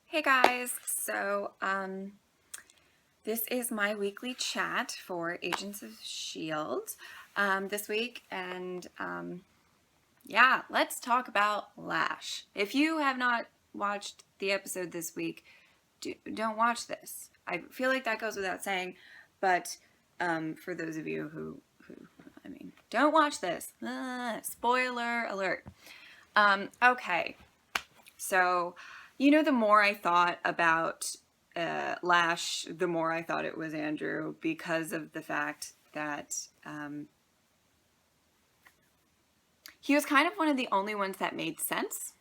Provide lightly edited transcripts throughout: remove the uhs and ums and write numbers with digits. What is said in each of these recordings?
Hey guys, this is my weekly chat for Agents of S.H.I.E.L.D. This week, and yeah, let's talk about Lash. If you have not watched the episode this week, don't watch this. I feel like that goes without saying, but for those of you who don't watch this. Spoiler alert. Okay, so, the more I thought about Lash, the more I thought it was Andrew because of the fact that he was kind of one of the only ones that made sense.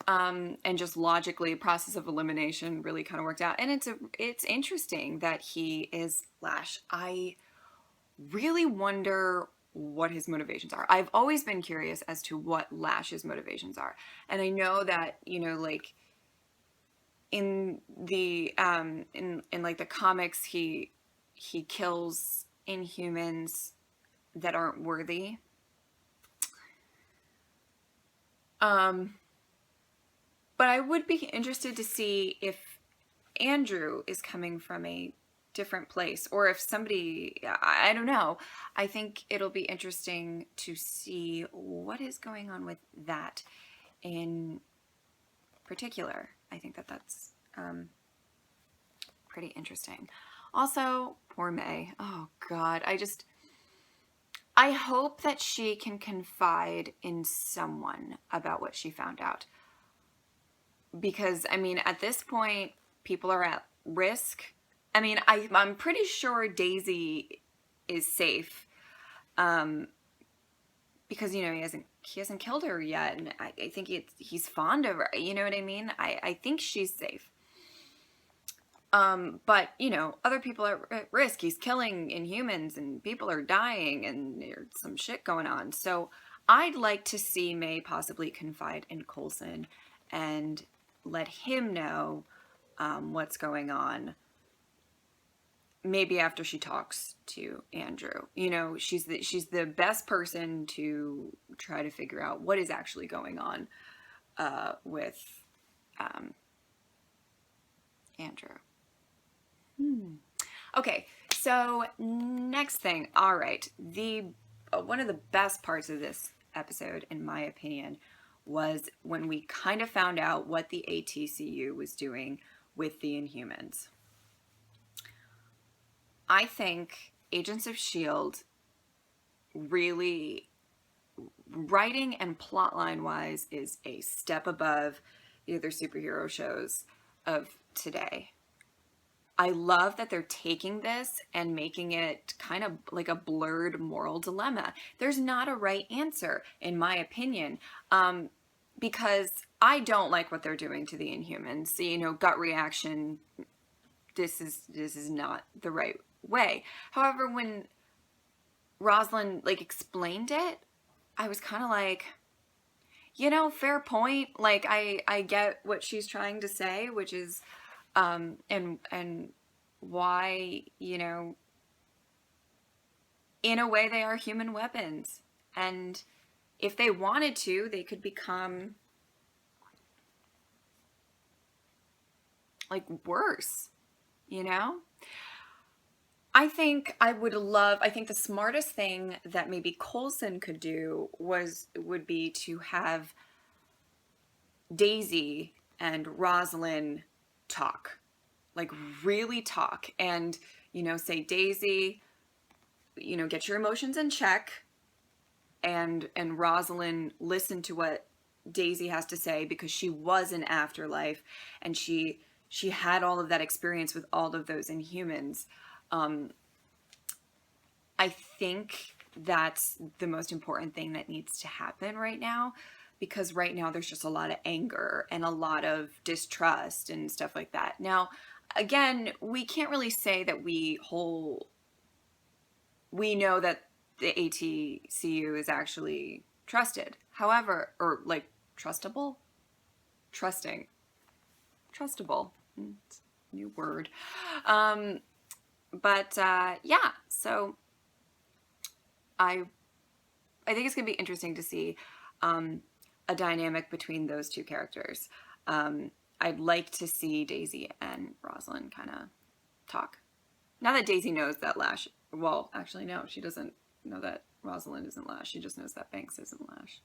And just logically, process of elimination really kind of worked out. And it's interesting that he is Lash. I really wonder what his motivations are. I've always been curious as to what Lash's motivations are. And I know that, in the in like the comics he kills Inhumans that aren't worthy. But I would be interested to see if Andrew is coming from a different place, or if somebody, I don't know. I think it'll be interesting to see what is going on with that in particular. I think that's pretty interesting. Also, poor May. Oh God, I hope that she can confide in someone about what she found out. Because, at this point, people are at risk. I'm pretty sure Daisy is safe. Because, he hasn't killed her yet. And I think he's fond of her. You know what I mean? I think she's safe. But, other people are at risk. He's killing Inhumans and people are dying and there's some shit going on. So I'd like to see May possibly confide in Coulson and let him know what's going on. Maybe after she talks to Andrew. She's the best person to try to figure out what is actually going on with Andrew. Okay, so next thing. All right, one of the best parts of this episode, in my opinion, was when we kind of found out what the ATCU was doing with the Inhumans. I think Agents of S.H.I.E.L.D. really, writing and plotline wise, is a step above the other superhero shows of today. I love that they're taking this and making it kind of like a blurred moral dilemma. There's not a right answer, in my opinion, because I don't like what they're doing to the Inhumans. Gut reaction. This is not the right way. However, when Rosalind explained it, I was kind of like, fair point. I get what she's trying to say, which is and why, in a way they are human weapons. And if they wanted to, they could become worse, I think the smartest thing that maybe Coulson could do would be to have Daisy and Rosalind talk. Really talk and, say, Daisy, get your emotions in check, and Rosalind listen to what Daisy has to say, because she was in Afterlife and she had all of that experience with all of those Inhumans. I think that's the most important thing that needs to happen right now, because right now there's just a lot of anger and a lot of distrust and stuff like that. Now, again, we can't really say that we know that the ATCU is actually trusted. However, or trustable? Trusting. Trustable. New word. But yeah, so I think it's going to be interesting to see a dynamic between those two characters. I'd like to see Daisy and Rosalind kind of talk. Now that Daisy knows that Lash, well, actually, no, she doesn't know that Rosalind isn't Lash. She just knows that Banks isn't Lash.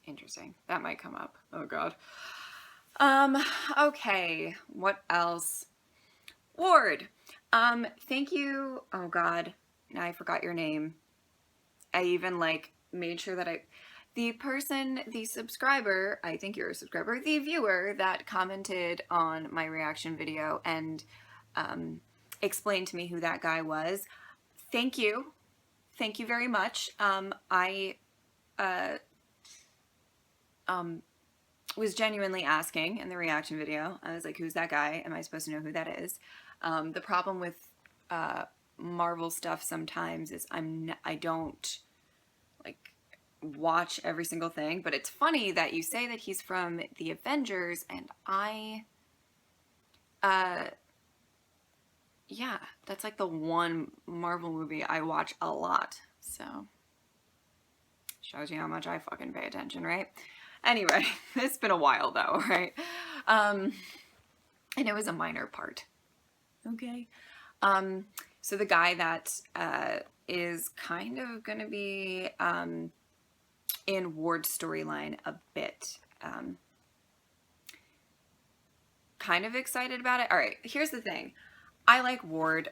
Interesting. That might come up. Oh, God. Okay. What else? Ward. Thank you. Oh, God. Now I forgot your name. I even, like, made sure that the subscriber, I think you're a subscriber, the viewer that commented on my reaction video and explained to me who that guy was. Thank you. Thank you very much. I was genuinely asking in the reaction video. I was like, who's that guy? Am I supposed to know who that is? The problem with Marvel stuff sometimes is I don't like watch every single thing, but it's funny that you say that he's from the Avengers, and yeah, that's like the one Marvel movie I watch a lot, so shows you how much I fucking pay attention, right? Anyway, it's been a while though, right? And it was a minor part. Okay. So the guy that is kind of gonna be in Ward's storyline a bit. Kind of excited about it. All right, here's the thing. I like Ward,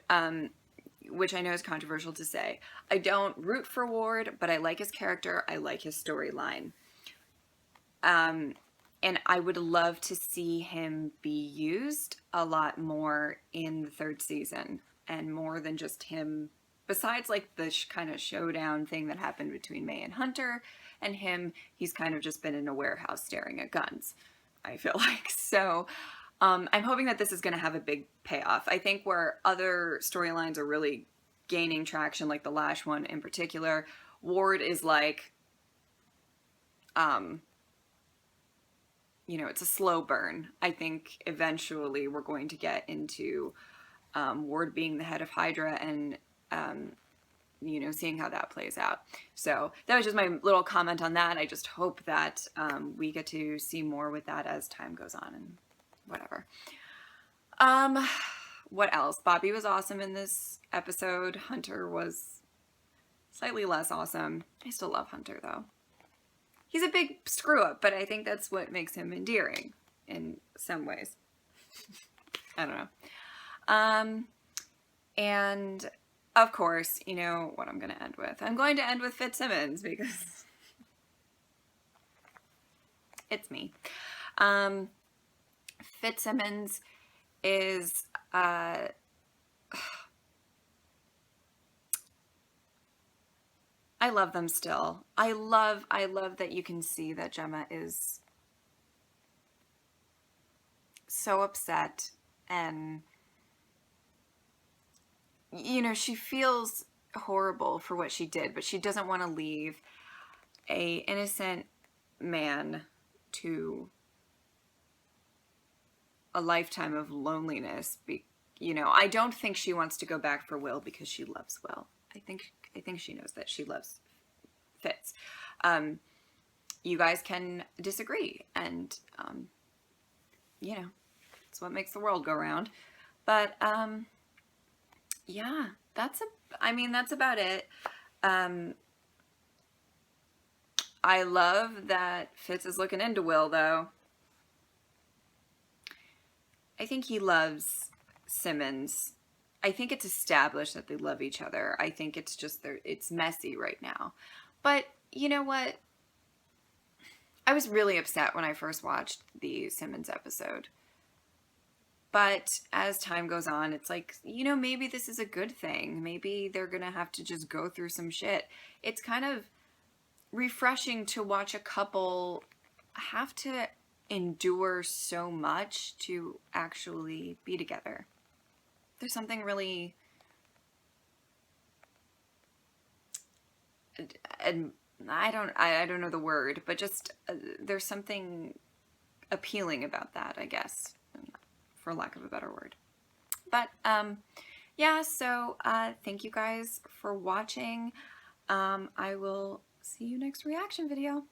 which I know is controversial to say. I don't root for Ward, but I like his character. I like his storyline. And I would love to see him be used a lot more in the third season, and more than just him, besides like the kind of showdown thing that happened between May and Hunter and him, he's kind of just been in a warehouse staring at guns, I feel like. So I'm hoping that this is going to have a big payoff. I think where other storylines are really gaining traction, like the Lash one in particular, Ward is like, you know, it's a slow burn. I think eventually we're going to get into Ward being the head of Hydra and, you know, seeing how that plays out. So that was just my little comment on that. I just hope that we get to see more with that as time goes on and whatever. What else? Bobby was awesome in this episode. Hunter was slightly less awesome. I still love Hunter though. He's a big screw up, but I think that's what makes him endearing in some ways. I don't know. And of course, you know what I'm going to end with. I'm going to end with Fitzsimmons because it's me. Fitzsimmons is, I love them still. I love that you can see that Gemma is so upset, and you know, she feels horrible for what she did, but she doesn't want to leave a innocent man to a lifetime of loneliness. You know, I don't think she wants to go back for Will because she loves Will. I think she knows that she loves Fitz. You guys can disagree, and you know, it's what makes the world go round. But yeah, that's about it. I love that Fitz is looking into Will, though. I think he loves Simmons. I think it's established that they love each other. I think it's just it's messy right now. But you know what? I was really upset when I first watched the Simmons episode. But as time goes on, it's like, you know, maybe this is a good thing. Maybe they're going to have to just go through some shit. It's kind of refreshing to watch a couple have to endure so much to actually be together. There's something really, and I don't know the word, but just there's something appealing about that, I guess, for lack of a better word. But yeah, so thank you guys for watching. I will see you next reaction video.